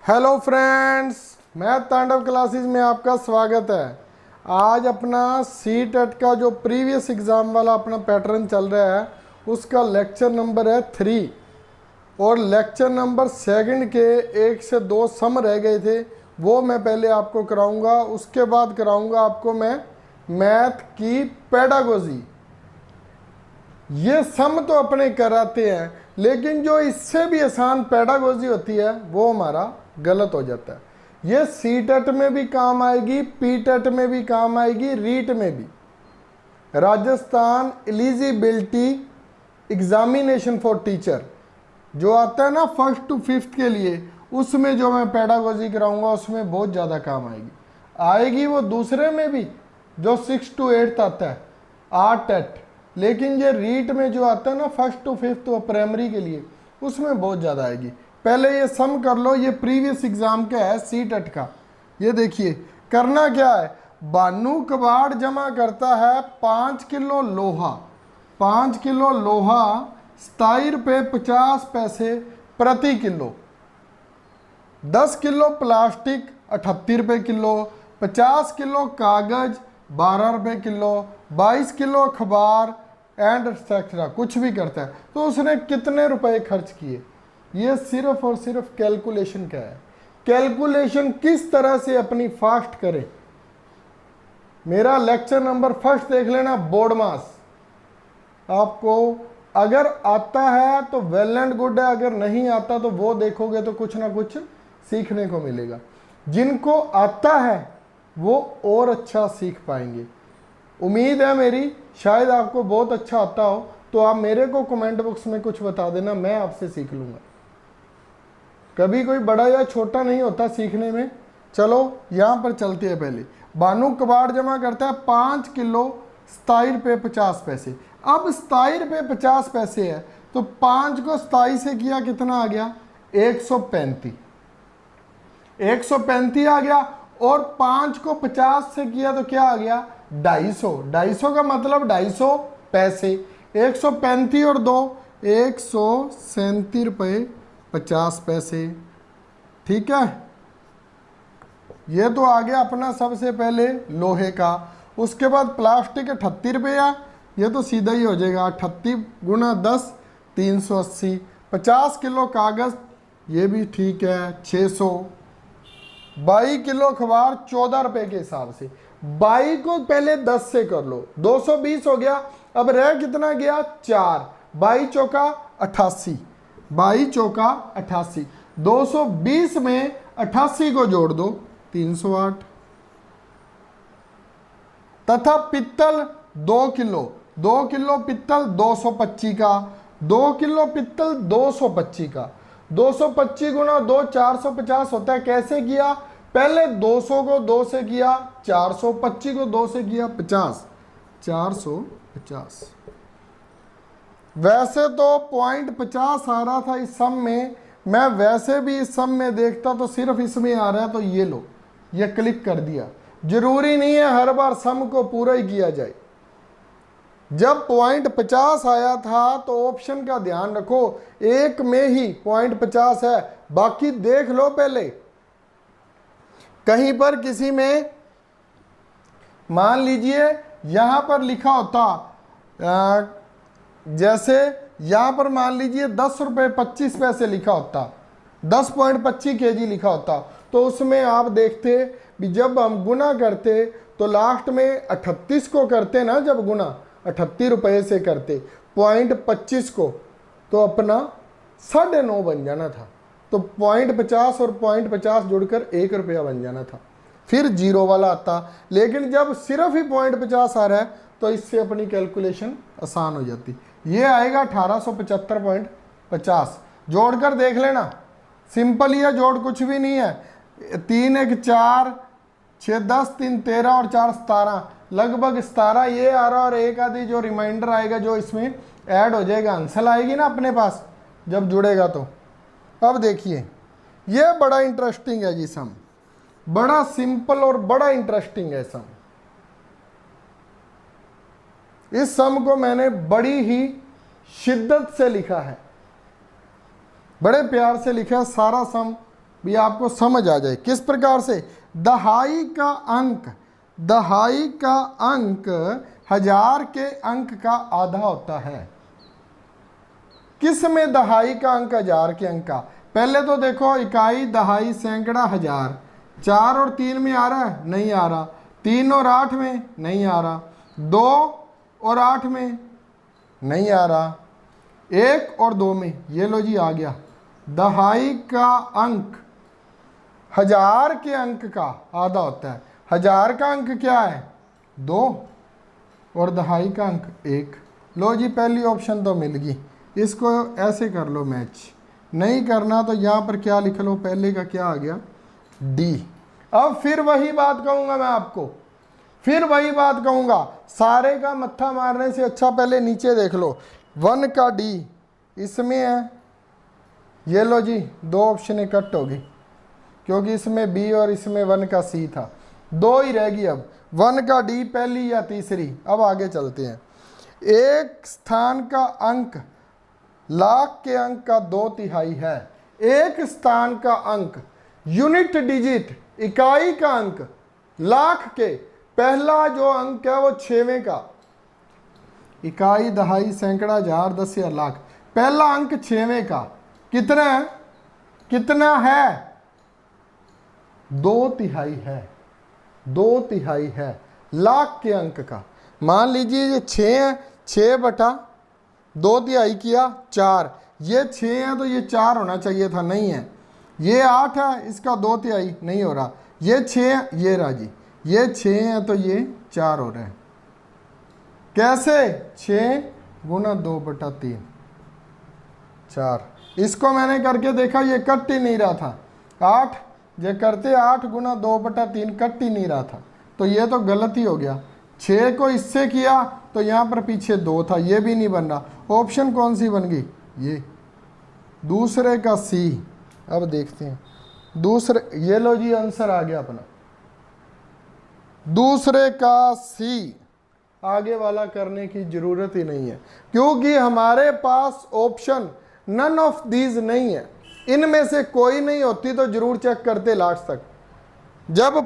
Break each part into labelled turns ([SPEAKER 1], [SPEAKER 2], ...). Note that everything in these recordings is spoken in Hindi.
[SPEAKER 1] हेलो फ्रेंड्स, मैथ तांडव क्लासेस में आपका स्वागत है। आज अपना सी टेट का जो प्रीवियस एग्ज़ाम वाला अपना पैटर्न चल रहा है उसका लेक्चर नंबर है 3 और लेक्चर नंबर 2 के 1 से 2 सम रह गए थे, वो मैं पहले आपको कराऊंगा। उसके बाद कराऊंगा आपको मैं मैथ की पेडागोजी। ये सम तो अपने कराते हैं, लेकिन जो इससे भी आसान पेडागोजी होती है वो हमारा गलत हो जाता है। ये सी टेट में भी काम आएगी, पी टेट में भी काम आएगी, रीट में भी। Rajasthan eligibility examination for teacher जो आता है ना 1st to 5th के लिए, उसमें जो मैं पेडागोजी कराऊंगा उसमें बहुत ज़्यादा काम आएगी वो दूसरे में भी जो 6 to 8th आता है आर टेट, लेकिन ये रीट में जो आता है ना 1st to 5th वो प्राइमरी के लिए, उसमें बहुत ज़्यादा आएगी। पहले ये सम कर लो, ये प्रीवियस एग्जाम का है सी टेट का। ये देखिए करना क्या है, बानू कबाड़ जमा करता है 5 किलो लोहा। 5 किलो लोहा 27 रुपये 50 पैसे प्रति किलो। 10 किलो प्लास्टिक 38 रुपये किलो। 50 किलो कागज 12 रुपये किलो। 22 किलो अखबार एंड एक्सेट्रा कुछ भी करता है। तो उसने कितने रुपए खर्च किए, ये सिर्फ और सिर्फ कैलकुलेशन का है। कैलकुलेशन किस तरह से अपनी फास्ट करें। मेरा लेक्चर नंबर 1 देख लेना, बोर्ड मास। आपको अगर आता है तो वेल एंड गुड है, अगर नहीं आता तो वो देखोगे तो कुछ ना कुछ सीखने को मिलेगा। जिनको आता है वो और अच्छा सीख पाएंगे। उम्मीद है मेरी, शायद आपको बहुत अच्छा आता हो तो आप मेरे को कमेंट बॉक्स में कुछ बता देना, मैं आपसे सीख लूँगा। कभी कोई बड़ा या छोटा नहीं होता सीखने में। चलो यहाँ पर चलते हैं। पहले बानू कबाड़ जमा करता है 5 किलो 27 रुपये 50 पैसे। अब 27 रुपये 50 पैसे है तो 5 को 27 से किया कितना आ गया, 135। 135 आ गया और 5 को 50 से किया तो क्या आ गया, 250। 250 का मतलब 250 पैसे। 135 और 2 137 रुपये 50 पैसे। ठीक है, ये तो आ गया अपना सबसे पहले लोहे का। उसके बाद प्लास्टिक 38 रुपया, ये तो सीधा ही हो जाएगा, 38 गुना 10 380। 50 किलो कागज, ये भी ठीक है 600। 22 किलो अखबार 14 रुपये के हिसाब से। 22 को पहले 10 से कर लो, 220 हो गया। अब रह कितना गया, 4। 22 चौका 88। 22 चौका 88। 220 में 88 को जोड़ दो, 308। तथा पित्तल 2 किलो। 2 किलो पित्तल 225 का। 2 किलो पित्तल 225 का। 225 गुना 2 450 होता है। कैसे किया, पहले 200 को 2 से किया 425 को 2 से किया 50, 450। वैसे तो 0.50 आ रहा था इस सम में, मैं वैसे भी इस सम में देखता तो सिर्फ इसमें आ रहा है, तो ये लो, ये क्लिक कर दिया। जरूरी नहीं है हर बार सम को पूरा ही किया जाए। जब 0.50 आया था तो ऑप्शन का ध्यान रखो, एक में ही 0.50 है, बाकी देख लो पहले। कहीं पर किसी में मान लीजिए यहां पर लिखा होता, जैसे यहां पर मान लीजिए 10 रुपये 25 पैसे लिखा होता, 10.25 kg लिखा होता, तो उसमें आप देखते भी जब हम गुना करते तो लास्ट में 38 को करते ना, जब गुना 38 रुपये से करते 0.25 को, तो अपना 9.5 बन जाना था। तो 0.50 और 0.50 जुड़कर 1 रुपया बन जाना था, फिर जीरो वाला आता। लेकिन जब सिर्फ ही 0.50 आ रहा है तो इससे अपनी कैलकुलेशन आसान हो जाती। ये आएगा 1875.50। जोड़कर देख लेना, सिंपल ही है, जोड़ कुछ भी नहीं है। 3 1 4 6 10 3 13 और 4 17, लगभग 17 ये आ रहा, और एक आधी जो रिमाइंडर आएगा जो इसमें ऐड हो जाएगा, आंसर आएगी ना अपने पास जब जुड़ेगा तो। अब देखिए ये बड़ा इंटरेस्टिंग है जी सम, बड़ा सिंपल और बड़ा इंटरेस्टिंग है सम। इस सम को मैंने बड़ी ही शिद्दत से लिखा है, बड़े प्यार से लिखा है। सारा सम भी आपको समझ आ जाए। किस प्रकार से? दहाई का अंक, दहाई का अंक 1000 के अंक का आधा होता है। किस में दहाई का अंक 1000 के अंक का? पहले तो देखो, इकाई, दहाई, सैकड़ा, 1000। 4 और 3 में आ रहा है? नहीं आ रहा। 3 और 8 में नहीं आ रहा। 2 और 8 में नहीं आ रहा। 1 और 2 में, ये लो जी आ गया। दहाई का अंक 1000 के अंक का आधा होता है। 1000 का अंक क्या है? 2 और दहाई का अंक 1। लो जी, पहली ऑप्शन तो मिल गई। इसको ऐसे कर लो मैच। नहीं करना तो यहाँ पर क्या लिख लो, पहले का क्या आ गया? डी। अब फिर वही बात कहूँगा मैं आपको, फिर वही बात कहूँगा, सारे का मत्था मारने से अच्छा पहले नीचे देख लो। 1 का डी इसमें है, ये लो जी, 2 ऑप्शन कट होगी क्योंकि इसमें बी और इसमें 1 का सी था। 2 ही रहेगी अब। 1 का डी पहली या तीसरी? अब आगे चलते हैं। एक स्थान का अंक लाख के अंक का 2/3 है। एक स्थान का अंक, यूनिट डिजिट, इकाई का अंक लाख के पहला जो अंक है वो 6वें का। इकाई, दहाई, सैकड़ा, 1000, 10 या लाख, पहला अंक 6वें का कितना है? कितना है? 2/3 है। 2/3 है लाख के अंक का। मान लीजिए ये 6 है, 6/2/3 किया 4। ये 6 है तो ये 4 होना चाहिए था, नहीं है। ये 8 है, इसका 2/3 नहीं हो रहा। ये 6, ये रहा जी, ये 6 है तो ये 4 हो रहा है। कैसे? 6 गुना 2/3, 4। इसको मैंने करके देखा, ये कट ही नहीं रहा था। 8 ये करते 8 गुना 2/3 कट ही नहीं रहा था, तो ये तो गलत ही हो गया। 6 को इससे किया तो यहाँ पर पीछे 2 था, ये भी नहीं बन रहा। ऑप्शन कौन सी बन गई? ये दूसरे का सी। अब देखते हैं दूसरे, ये लो जी आंसर आ गया अपना, दूसरे का सी। आगे वाला करने की जरूरत ही नहीं है क्योंकि हमारे पास ऑप्शन नन ऑफ दीज नहीं है। इनमें से कोई नहीं होती तो जरूर चेक करते लास्ट तक। जब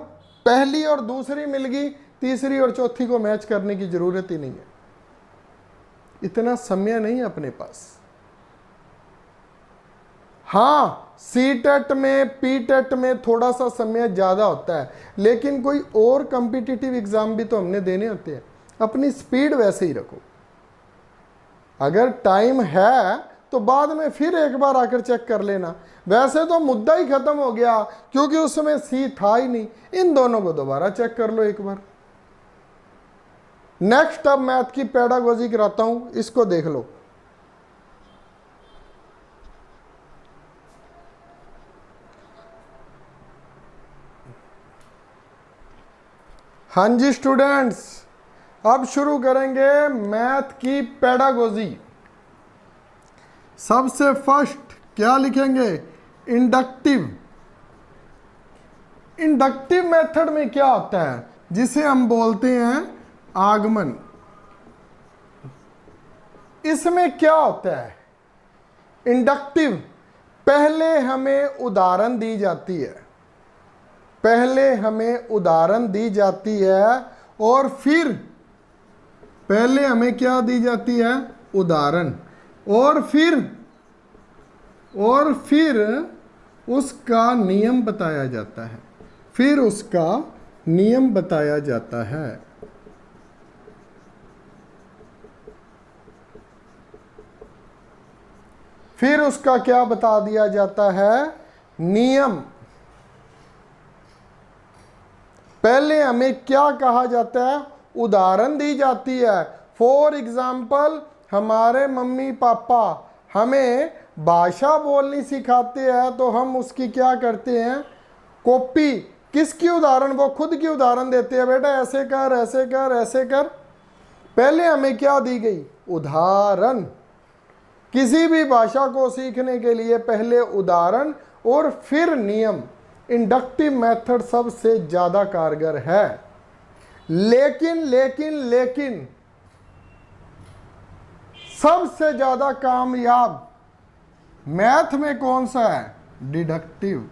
[SPEAKER 1] पहली और दूसरी मिल गई, तीसरी और चौथी को मैच करने की जरूरत ही नहीं है। इतना समय नहीं है अपने पास। हाँ, सी टेट में, पी टेट में थोड़ा सा समय ज्यादा होता है, लेकिन कोई और कॉम्पिटिटिव एग्जाम भी तो हमने देने होते हैं। अपनी स्पीड वैसे ही रखो। अगर टाइम है तो बाद में फिर एक बार आकर चेक कर लेना। वैसे तो मुद्दा ही खत्म हो गया क्योंकि उसमें सी था ही नहीं। इन दोनों को दोबारा चेक कर लो एक बार। नेक्स्ट अब मैथ की पेडागोजी कराता हूं, इसको देख लो। हाँ जी स्टूडेंट्स, अब शुरू करेंगे मैथ की पेडागोजी। सबसे फर्स्ट क्या लिखेंगे? इंडक्टिव। इंडक्टिव मेथड में क्या होता है? जिसे हम बोलते हैं आगमन। इसमें क्या होता है? इंडक्टिव, पहले हमें उदाहरण दी जाती है, पहले हमें उदाहरण दी जाती है और फिर पहले हमें क्या दी जाती है? उदाहरण। और फिर उसका नियम बताया जाता है। फिर उसका नियम बताया जाता है। फिर उसका क्या बता दिया जाता है? नियम। पहले हमें क्या कहा जाता है? उदाहरण दी जाती है। फॉर एग्जाम्पल, हमारे मम्मी पापा हमें भाषा बोलनी सिखाते हैं तो हम उसकी क्या करते हैं? कॉपी। किसकी उदाहरण? वो खुद की उदाहरण देते हैं, बेटा ऐसे कर, ऐसे कर, ऐसे कर। पहले हमें क्या दी गई? उदाहरण। किसी भी भाषा को सीखने के लिए पहले उदाहरण और फिर नियम। इंडक्टिव मेथड सबसे ज्यादा कारगर है। लेकिन सबसे ज्यादा कामयाब मैथ में कौन सा है? डिडक्टिव।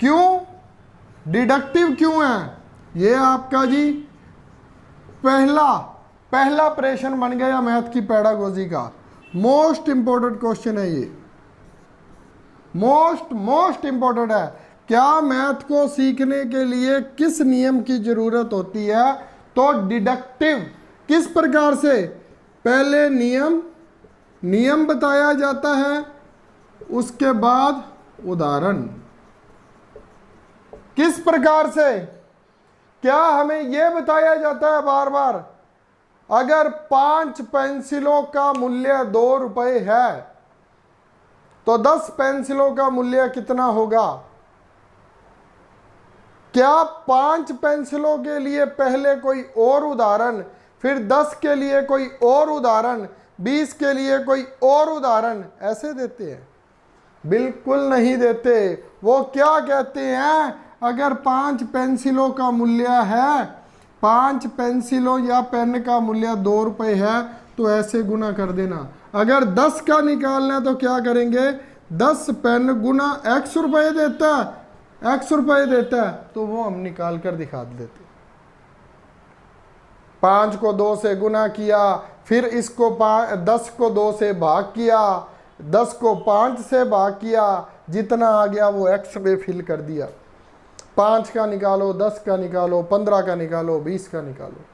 [SPEAKER 1] क्यों डिडक्टिव क्यों है? ये आपका जी पहला ऑपरेशन बन गया मैथ की पेडागोजी का। मोस्ट इंपॉर्टेंट क्वेश्चन है ये, मोस्ट इंपॉर्टेंट है। क्या मैथ को सीखने के लिए किस नियम की जरूरत होती है? तो डिडक्टिव। किस प्रकार से? पहले नियम बताया जाता है, उसके बाद उदाहरण। किस प्रकार से? क्या हमें यह बताया जाता है बार बार, अगर 5 पेंसिलों का मूल्य 2 रुपए है तो 10 पेंसिलों का मूल्य कितना होगा? क्या 5 पेंसिलों के लिए पहले कोई और उदाहरण, फिर 10 के लिए कोई और उदाहरण, 20 के लिए कोई और उदाहरण ऐसे देते हैं? बिल्कुल नहीं देते। वो क्या कहते हैं, अगर 5 पेंसिलों का मूल्य है, 5 पेंसिलों या पेन का मूल्य 2 रुपए है तो ऐसे गुना कर देना। अगर 10 का निकालना है तो क्या करेंगे, 10 पेन गुना x रुपए देता है, x रुपए देता है, तो वो हम निकाल कर दिखा देते। 5 को 2 से गुना किया, फिर इसको 10 को 2 से भाग किया, 10 को 5 से भाग किया, जितना आ गया वो x में फिल कर दिया। 5 का निकालो, 10 का निकालो, 15 का निकालो, 20 का निकालो,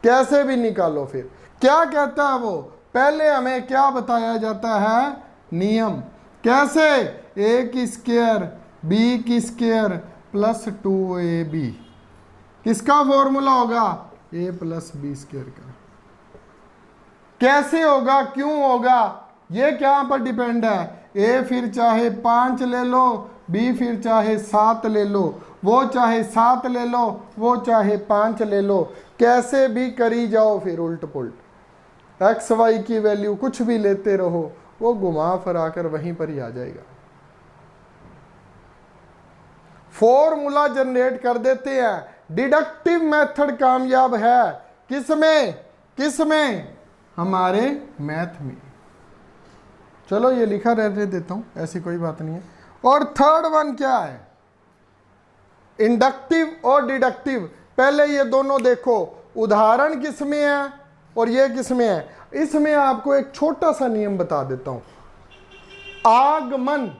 [SPEAKER 1] कैसे भी निकालो। फिर क्या कहता है वो, पहले हमें क्या बताया जाता है, नियम। कैसे? a की स्क्वायर b की स्क्वायर प्लस 2ab। किसका फॉर्मूला होगा? a प्लस बी स्क्वायर का। कैसे होगा, क्यों होगा, ये क्या पर डिपेंड है। a फिर चाहे 5 ले लो, b फिर चाहे 7 ले लो, वो चाहे 7 ले लो, वो चाहे 5 ले लो, कैसे भी करी जाओ। फिर उल्ट पुल्ट एक्स वाई की वैल्यू कुछ भी लेते रहो, वो घुमा फिरा कर वहीं पर ही आ जाएगा। फॉर्मूला जनरेट कर देते हैं। डिडक्टिव मेथड कामयाब है किसमें? हमारे मैथ में। चलो ये लिखा रहने देता हूं, ऐसी कोई बात नहीं है। और थर्ड वन क्या है, इंडक्टिव और डिडक्टिव। पहले ये दोनों देखो, उदाहरण किसमें है और ये किसमें है। इसमें आपको एक छोटा सा नियम बता देता हूं। आगमन,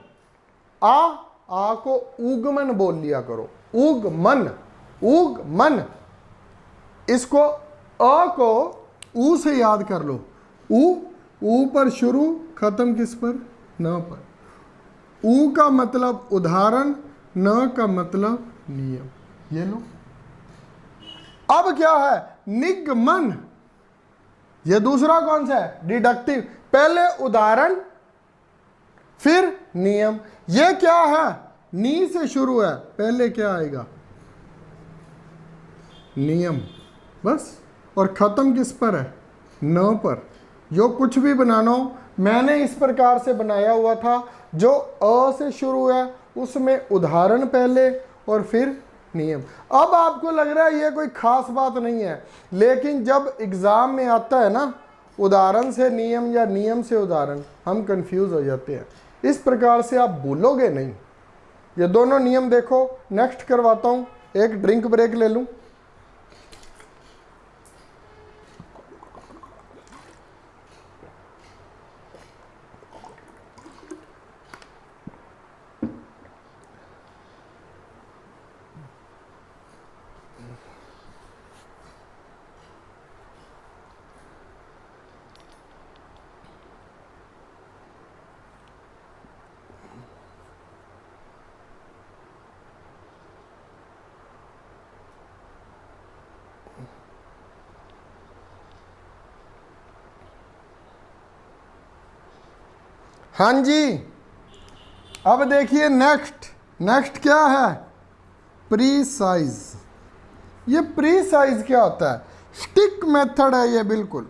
[SPEAKER 1] आ को उगमन बोल लिया करो, उगमन। इसको अ को ऊ से याद कर लो। ऊ पर शुरू, खत्म किस पर? न पर। ऊ का मतलब उदाहरण, न का मतलब नियम। ये लो। अब क्या है, निगमन। ये दूसरा कौन सा है? डिडक्टिव। पहले उदाहरण फिर नियम। ये क्या है, नी से शुरू है, पहले क्या आएगा? नियम, बस। और खत्म किस पर है? न पर। जो कुछ भी बनाना हो, मैंने इस प्रकार से बनाया हुआ था। जो अ से शुरू है उसमें उदाहरण पहले और फिर नियम। अब आपको लग रहा है ये कोई खास बात नहीं है, लेकिन जब एग्जाम में आता है ना, उदाहरण से नियम या नियम से उदाहरण, हम कंफ्यूज हो जाते हैं। इस प्रकार से आप भूलोगे नहीं। ये दोनों नियम देखो। नेक्स्ट करवाता हूं, एक ड्रिंक ब्रेक ले लूं। हाँ जी, अब देखिए नेक्स्ट क्या है, प्रीसाइज। ये प्रीसाइज क्या होता है? स्टिक मेथड है ये बिल्कुल।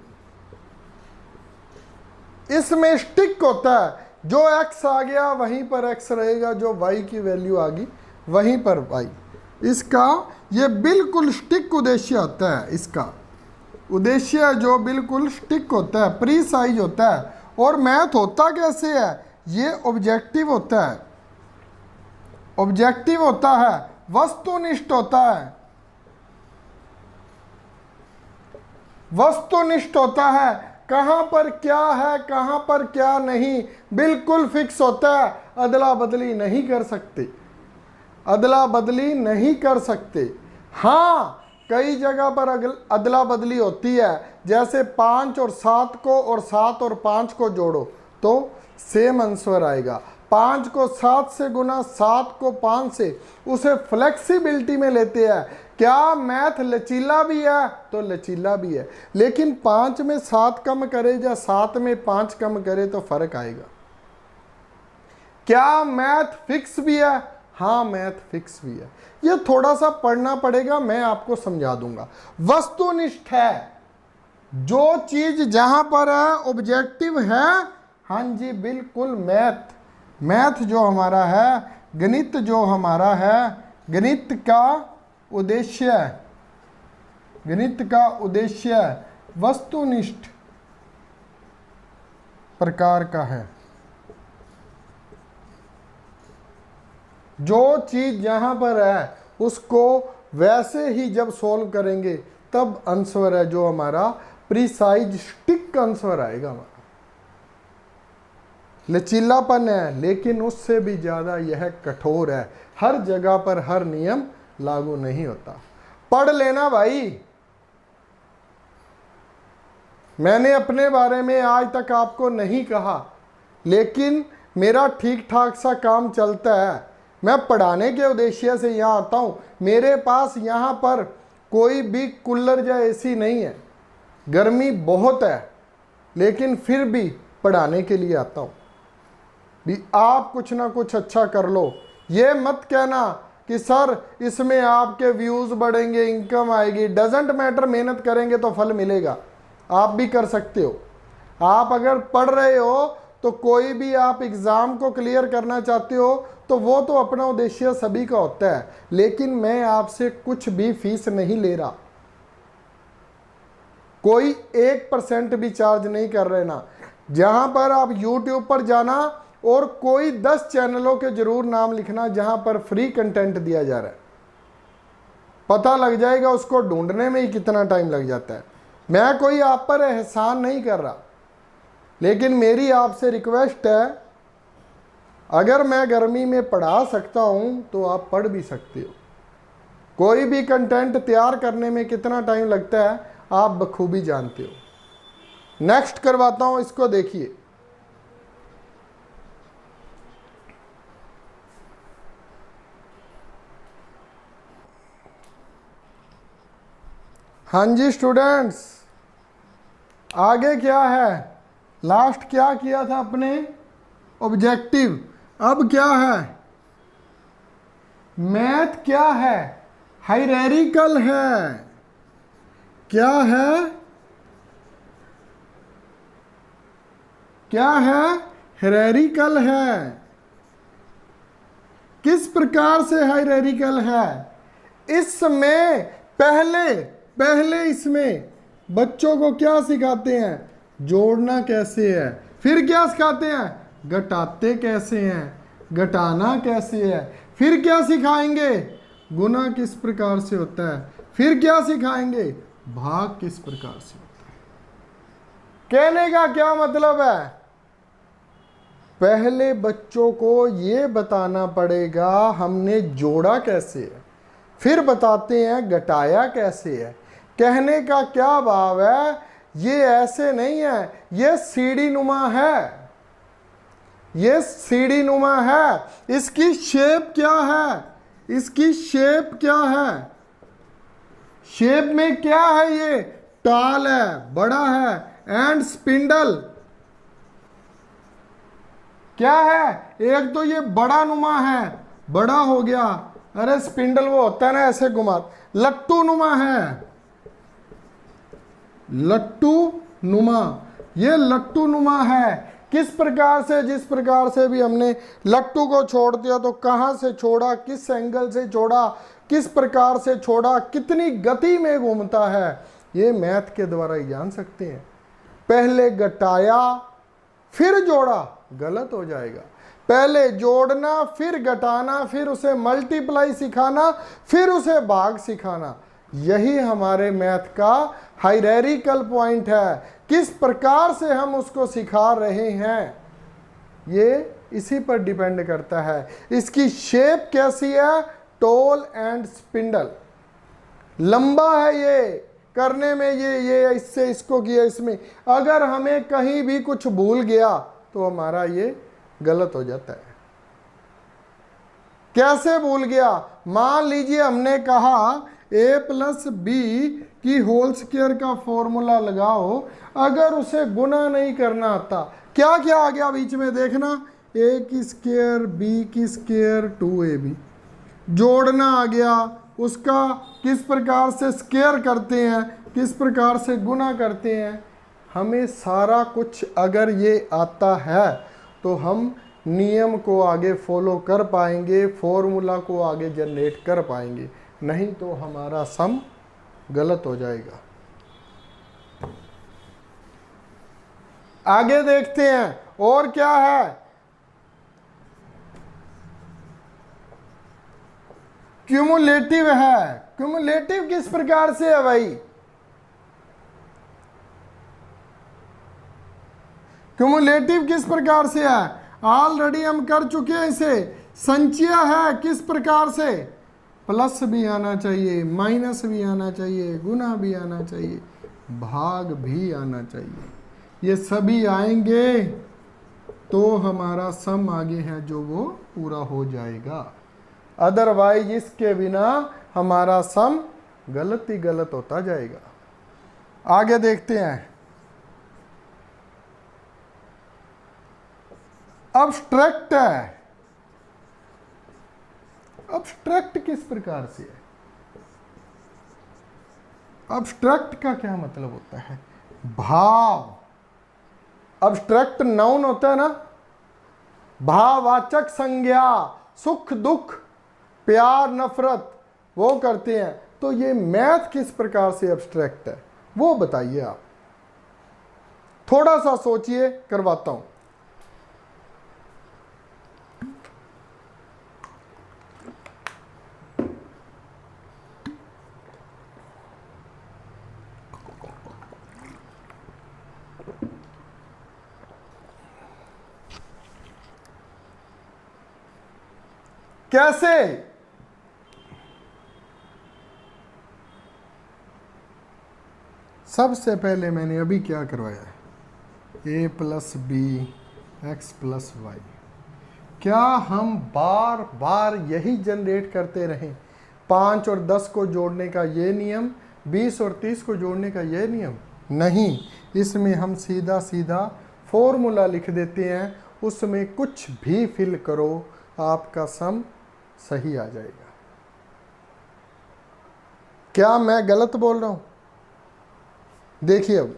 [SPEAKER 1] इसमें स्टिक होता है, जो x आ गया वहीं पर x रहेगा, जो y की वैल्यू आ गई वहीं पर y। इसका ये बिल्कुल स्टिक उद्देश्य होता है। इसका उद्देश्य जो बिल्कुल स्टिक होता है, प्रीसाइज होता है। और मैथ होता कैसे है? ये ऑब्जेक्टिव होता है। ऑब्जेक्टिव होता है, वस्तुनिष्ठ होता है, वस्तुनिष्ठ होता है, कहां पर क्या है कहां पर क्या नहीं बिल्कुल फिक्स होता है, अदला बदली नहीं कर सकते, अदला बदली नहीं कर सकते। हाँ, कई जगह पर अदला बदली होती है, जैसे 5 और 7 को और 7 और 5 को जोड़ो तो सेम आंसर आएगा। 5 को 7 से गुना, 7 को 5 से, उसे फ्लेक्सिबिलिटी में लेते हैं। क्या मैथ लचीला भी है? तो लचीला भी है, लेकिन 5 में 7 कम करे या 7 में 5 कम करे तो फर्क आएगा। क्या मैथ फिक्स भी है? हाँ, मैथ फिक्स भी है। ये थोड़ा सा पढ़ना पड़ेगा, मैं आपको समझा दूंगा। वस्तुनिष्ठ है, जो चीज जहां पर है ऑब्जेक्टिव है। हाँ जी, बिल्कुल। मैथ जो हमारा है, गणित जो हमारा है, गणित का उद्देश्य वस्तुनिष्ठ प्रकार का है। जो चीज जहां पर है उसको वैसे ही जब सॉल्व करेंगे तब आंसर है जो हमारा प्रिसाइज स्टिक आंसर आएगा। हमारा लचीलापन है, लेकिन उससे भी ज्यादा यह कठोर है। हर जगह पर हर नियम लागू नहीं होता। पढ़ लेना भाई। मैंने अपने बारे में आज तक आपको नहीं कहा, लेकिन मेरा ठीक ठाक सा काम चलता है। मैं पढ़ाने के उद्देश्य से यहाँ आता हूँ। मेरे पास यहाँ पर कोई भी कूलर या एसी नहीं है, गर्मी बहुत है, लेकिन फिर भी पढ़ाने के लिए आता हूँ भी आप कुछ ना कुछ अच्छा कर लो। ये मत कहना कि सर इसमें आपके व्यूज़ बढ़ेंगे, इनकम आएगी। डजेंट मैटर, मेहनत करेंगे तो फल मिलेगा। आप भी कर सकते हो। आप अगर पढ़ रहे हो तो कोई भी आप एग्ज़ाम को क्लियर करना चाहते हो तो वो तो अपना उद्देश्य सभी का होता है, लेकिन मैं आपसे कुछ भी फीस नहीं ले रहा। कोई 1% भी चार्ज नहीं कर रहे ना। जहां पर आप YouTube पर जाना और कोई 10 चैनलों के जरूर नाम लिखना जहां पर फ्री कंटेंट दिया जा रहा है, पता लग जाएगा उसको ढूंढने में ही कितना टाइम लग जाता है। मैं कोई आप पर एहसान नहीं कर रहा, लेकिन मेरी आपसे रिक्वेस्ट है, अगर मैं गर्मी में पढ़ा सकता हूं तो आप पढ़ भी सकते हो। कोई भी कंटेंट तैयार करने में कितना टाइम लगता है आप बखूबी जानते हो। नेक्स्ट करवाता हूं, इसको देखिए। हाँ जी स्टूडेंट्स, आगे क्या है? लास्ट क्या किया था अपने? ऑब्जेक्टिव। अब क्या है? मैथ क्या है? हायरार्किकल है। क्या है? क्या है? हायरार्किकल है। किस प्रकार से हायरार्किकल है? इसमें पहले इसमें बच्चों को क्या सिखाते हैं? जोड़ना कैसे है। फिर क्या सिखाते हैं? घटाते कैसे हैं, घटाना कैसे है। फिर क्या सिखाएंगे? गुना किस प्रकार से होता है। फिर क्या सिखाएंगे? भाग किस प्रकार से होता है। कहने का क्या मतलब है? पहले बच्चों को ये बताना पड़ेगा हमने जोड़ा कैसे है, फिर बताते हैं घटाया कैसे है। कहने का क्या भाव है? ये ऐसे नहीं है, ये सीढ़ी नुमा है, ये सीढ़ी नुमा है। इसकी शेप क्या है? इसकी शेप क्या है? शेप में क्या है? ये टाल है, बड़ा है। एंड स्पिंडल क्या है? एक तो ये बड़ा नुमा है, बड़ा हो गया। अरे स्पिंडल वो होता है ना ऐसे घुमा। लट्टू नुमा है, लट्टू नुमा। ये लट्टू नुमा है। किस प्रकार से? जिस प्रकार से भी हमने लट्टू को छोड़ दिया तो कहां से छोड़ा, किस एंगल से छोड़ा, किस प्रकार से छोड़ा, कितनी गति में घूमता है, ये मैथ के द्वारा ही जान सकते हैं। पहले घटाया फिर जोड़ा, गलत हो जाएगा। पहले जोड़ना, फिर घटाना, फिर उसे मल्टीप्लाई सिखाना, फिर उसे भाग सिखाना। यही हमारे मैथ का हायरार्किकल पॉइंट है। किस प्रकार से हम उसको सिखा रहे हैं ये इसी पर डिपेंड करता है। इसकी शेप कैसी है, टॉल एंड स्पिंडल, लंबा है ये, करने में ये इससे इसको किया इसमें। अगर हमें कहीं भी कुछ भूल गया तो हमारा ये गलत हो जाता है। कैसे भूल गया, मान लीजिए हमने कहा a प्लस बी की होल स्क्वायर का फॉर्मूला लगाओ, अगर उसे गुना नहीं करना आता, क्या क्या आ गया बीच में देखना, a की स्क्वायर b की स्क्वायर 2ab, जोड़ना आ गया, उसका किस प्रकार से स्क्वायर करते हैं, किस प्रकार से गुना करते हैं। हमें सारा कुछ अगर ये आता है तो हम नियम को आगे फॉलो कर पाएंगे, फॉर्मूला को आगे जनरेट कर पाएंगे, नहीं तो हमारा सम गलत हो जाएगा। आगे देखते हैं और क्या है। क्यूमुलेटिव है। क्यूमुलेटिव किस प्रकार से है भाई, क्यूमुलेटिव किस प्रकार से है, ऑलरेडी हम कर चुके हैं इसे। संचय है किस प्रकार से, प्लस भी आना चाहिए, माइनस भी आना चाहिए, गुना भी आना चाहिए, भाग भी आना चाहिए। ये सभी आएंगे तो हमारा सम आगे है जो वो पूरा हो जाएगा। अदरवाइज इसके बिना हमारा सम गलत ही गलत होता जाएगा। आगे देखते हैं। अब्स्ट्रैक्ट है। अब्स्ट्रैक्ट किस प्रकार से है, अब्स्ट्रैक्ट का क्या मतलब होता है, भाव। अब्स्ट्रैक्ट नाउन होता है ना, भाववाचक संज्ञा, सुख दुख प्यार नफरत वो करते हैं। तो ये मैथ किस प्रकार से अब्स्ट्रैक्ट है वो बताइए आप, थोड़ा सा सोचिए, करवाता हूं। कैसे, सबसे पहले मैंने अभी क्या करवाया है, a plus B X plus Y. क्या हम बार बार यही जनरेट करते रहें, 5 और 10 को जोड़ने का ये नियम, 20 और 30 को जोड़ने का ये नियम? नहीं, इसमें हम सीधा सीधा फॉर्मूला लिख देते हैं, उसमें कुछ भी फिल करो, आपका सम सही आ जाएगा। क्या मैं गलत बोल रहा हूं? देखिए अब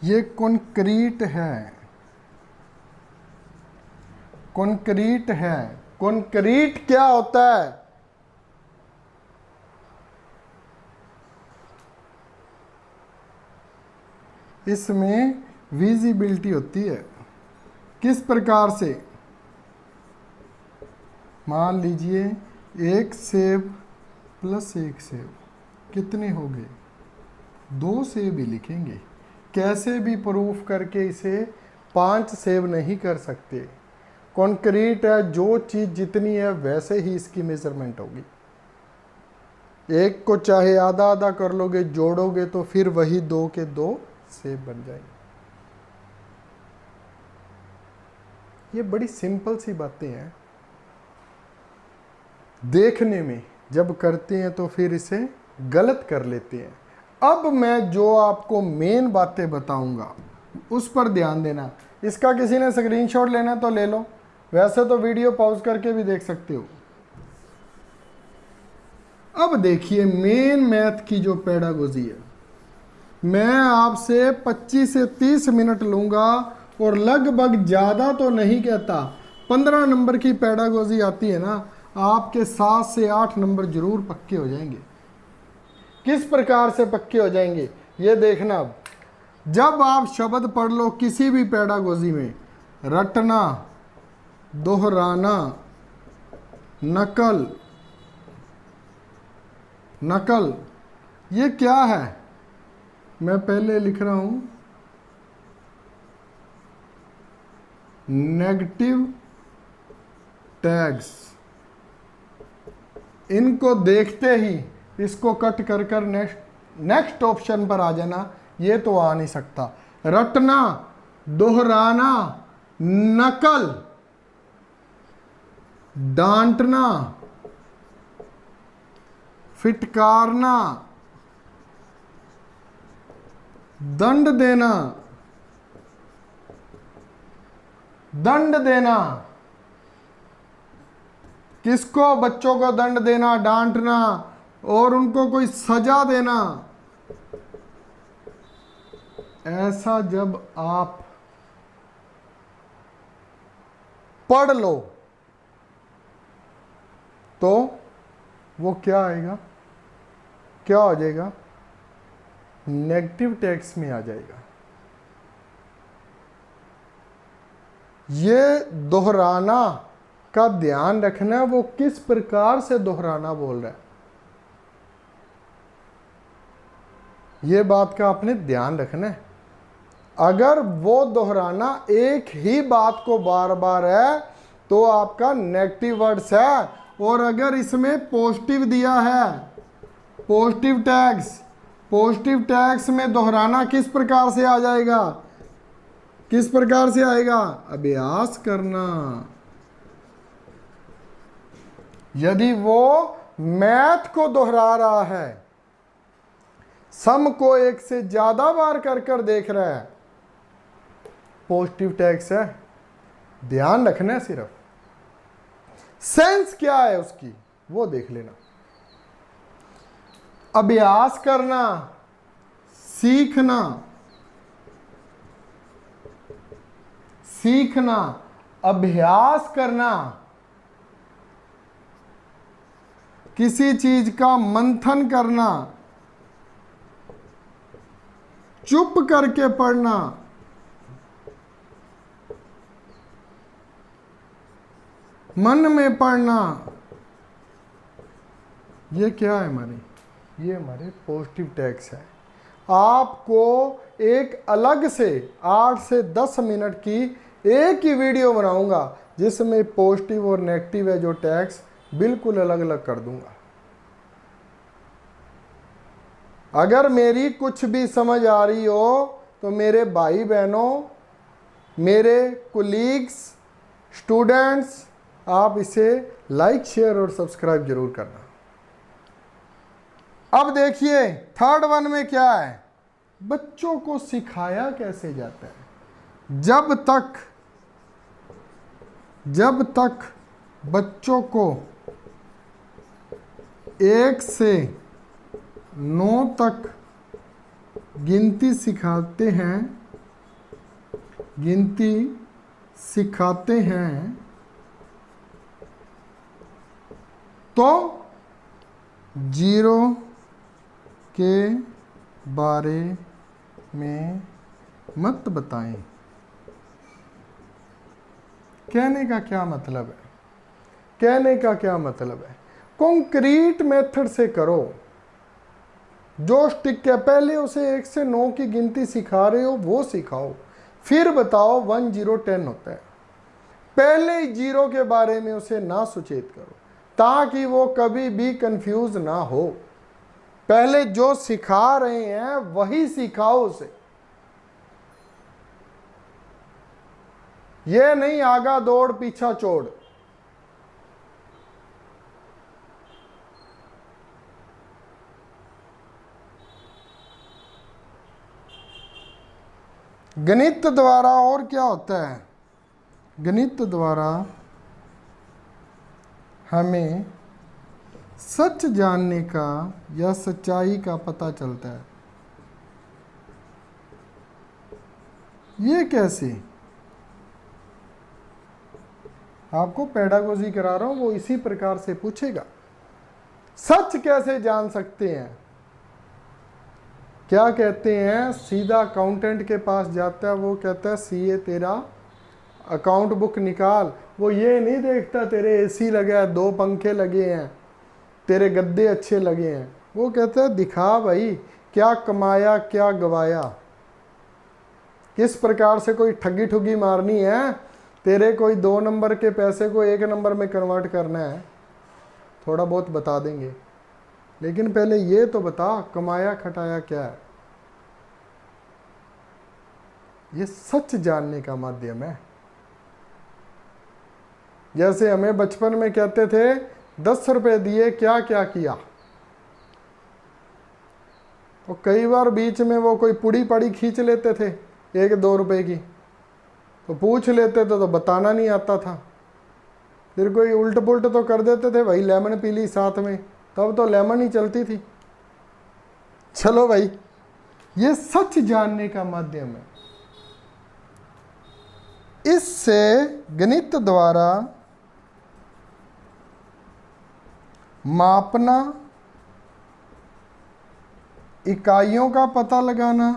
[SPEAKER 1] ये कंक्रीट है, कंक्रीट है। कंक्रीट क्या होता है, इसमें विजिबिलिटी होती है। किस प्रकार से, मान लीजिए 1 सेब प्लस 1 सेब कितने हो गए, 2 सेब ही लिखेंगे। कैसे भी प्रूफ करके इसे 5 सेब नहीं कर सकते। कंक्रीट है, जो चीज़ जितनी है वैसे ही इसकी मेजरमेंट होगी। एक को चाहे आधा आधा कर लोगे, जोड़ोगे तो फिर वही 2 के 2 सेब बन जाएंगे। ये बड़ी सिंपल सी बातें हैं, देखने में जब करते हैं तो फिर इसे गलत कर लेते हैं। अब मैं जो आपको मेन बातें बताऊंगा उस पर ध्यान देना। इसका किसी ने स्क्रीनशॉट लेना तो ले लो, वैसे तो वीडियो पॉज करके भी देख सकते हो। अब देखिए मेन मैथ की जो पेडागोजी है, मैं आपसे 25 से 30 मिनट लूंगा और लगभग ज़्यादा तो नहीं कहता, 15 नंबर की पेडागोजी आती है ना, आपके 7 से 8 नंबर जरूर पक्के हो जाएंगे। किस प्रकार से पक्के हो जाएंगे ये देखना। अब जब आप शब्द पढ़ लो किसी भी पेडागोजी में, रटना, दोहराना, नकल, नकल, ये क्या है? मैं पहले लिख रहा हूं नेगेटिव टैग्स। इनको देखते ही इसको कट कर कर नेक्स्ट ऑप्शन पर आ जाना, ये तो आ नहीं सकता। रटना, दोहराना, नकल, डांटना, फिटकारना, दंड देना, दंड देना। किसको? बच्चों को दंड देना, डांटना और उनको कोई सजा देना। ऐसा जब आप पढ़ लो तो वो क्या आएगा, क्या हो जाएगा? नेगेटिव टैक्स में आ जाएगा। ये दोहराना का ध्यान रखना, वो किस प्रकार से दोहराना बोल रहा है, ये बात का आपने ध्यान रखना है। अगर वो दोहराना एक ही बात को बार बार है तो आपका नेगेटिव वर्ड्स है। और अगर इसमें पॉजिटिव दिया है, पॉजिटिव टैग्स, पॉजिटिव टैग्स में दोहराना किस प्रकार से आ जाएगा, किस प्रकार से आएगा? अभ्यास करना। यदि वो मैथ को दोहरा रहा है, सम को एक से ज्यादा बार कर कर देख रहा है, पॉजिटिव टैग्स है। ध्यान रखना है, सिर्फ सेंस क्या है उसकी वो देख लेना। अभ्यास करना, सीखना, सीखना, अभ्यास करना, किसी चीज का मंथन करना, चुप करके पढ़ना, मन में पढ़ना। ये क्या है हमारे? ये हमारे पॉजिटिव टैग्स है। आपको एक अलग से 8 से 10 मिनट की एक ही वीडियो बनाऊंगा जिसमें पॉजिटिव और नेगेटिव है जो टैग्स बिल्कुल अलग अलग कर दूंगा। अगर मेरी कुछ भी समझ आ रही हो तो मेरे भाई बहनों, मेरे कोलीग्स, स्टूडेंट्स, आप इसे लाइक, शेयर और सब्सक्राइब जरूर करना। अब देखिए थर्ड वन में क्या है, बच्चों को सिखाया कैसे जाता है। जब तक बच्चों को 1 से 9 तक गिनती सिखाते हैं तो 0 के बारे में मत बताएं। कहने का क्या मतलब है? कहने का क्या मतलब है? कॉन्क्रीट मेथड से करो, जो स्टिक है। पहले उसे 1 से 9 की गिनती सिखा रहे हो वो सिखाओ, फिर बताओ 1 0 10 होता है। पहले ही 0 के बारे में उसे ना सुचेत करो ताकि वो कभी भी कंफ्यूज ना हो। पहले जो सिखा रहे हैं वही सिखाओ उसे। ये नहीं आगा दौड़ पीछा छोड़। गणित द्वारा और क्या होता है? गणित द्वारा हमें सच जानने का या सच्चाई का पता चलता है। ये कैसे? आपको पेडागोजी करा रहा हूं, वो इसी प्रकार से पूछेगा। सच कैसे जान सकते हैं? क्या कहते हैं, सीधा अकाउंटेंट के पास जाता है, वो कहता है सीए तेरा अकाउंट बुक निकाल। वो ये नहीं देखता तेरे एसी लगा है, 2 पंखे लगे हैं, तेरे गद्दे अच्छे लगे हैं। वो कहता है दिखा भाई क्या कमाया क्या गवाया, किस प्रकार से कोई ठगी ठुगी मारनी है, तेरे कोई 2 नंबर के पैसे को 1 नंबर में कन्वर्ट करना है, थोड़ा बहुत बता देंगे, लेकिन पहले ये तो बता कमाया खटाया क्या है। ये सच जानने का माध्यम है। जैसे हमें बचपन में कहते थे 10 रुपए दिए क्या क्या किया, तो कई बार बीच में वो कोई पुड़ी पड़ी खींच लेते थे 1-2 रुपए की, तो पूछ लेते थे तो बताना नहीं आता था, फिर कोई उल्ट पुल्ट तो कर देते थे, भाई लेमन पी ली साथ में, तब तो लेमन ही चलती थी। चलो भाई, ये सच जानने का माध्यम है। इससे गणित द्वारा मापना, इकाइयों का पता लगाना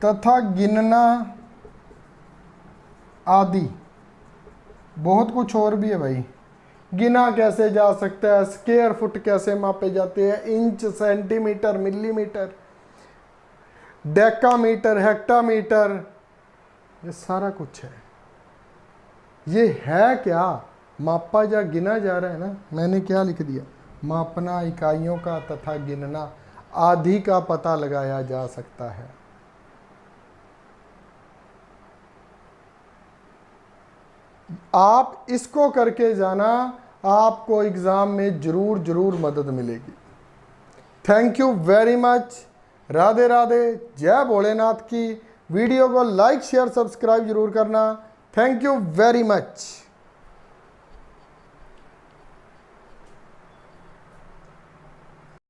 [SPEAKER 1] तथा गिनना आदि, बहुत कुछ और भी है भाई। गिना कैसे जा सकता है, स्क्वायर फुट कैसे मापे जाते हैं, inch centimetre millimetre decametre hectometre, ये सारा कुछ है। ये है क्या, मापा जा गिना जा रहा है ना। मैंने क्या लिख दिया, मापना, इकाइयों का तथा गिनना आदि का पता लगाया जा सकता है। आप इसको करके जाना, आपको एग्जाम में जरूर मदद मिलेगी। Thank you very much. Radhe Radhe, जय भोलेनाथ की। वीडियो को लाइक शेयर सब्सक्राइब जरूर करना। Thank you very much.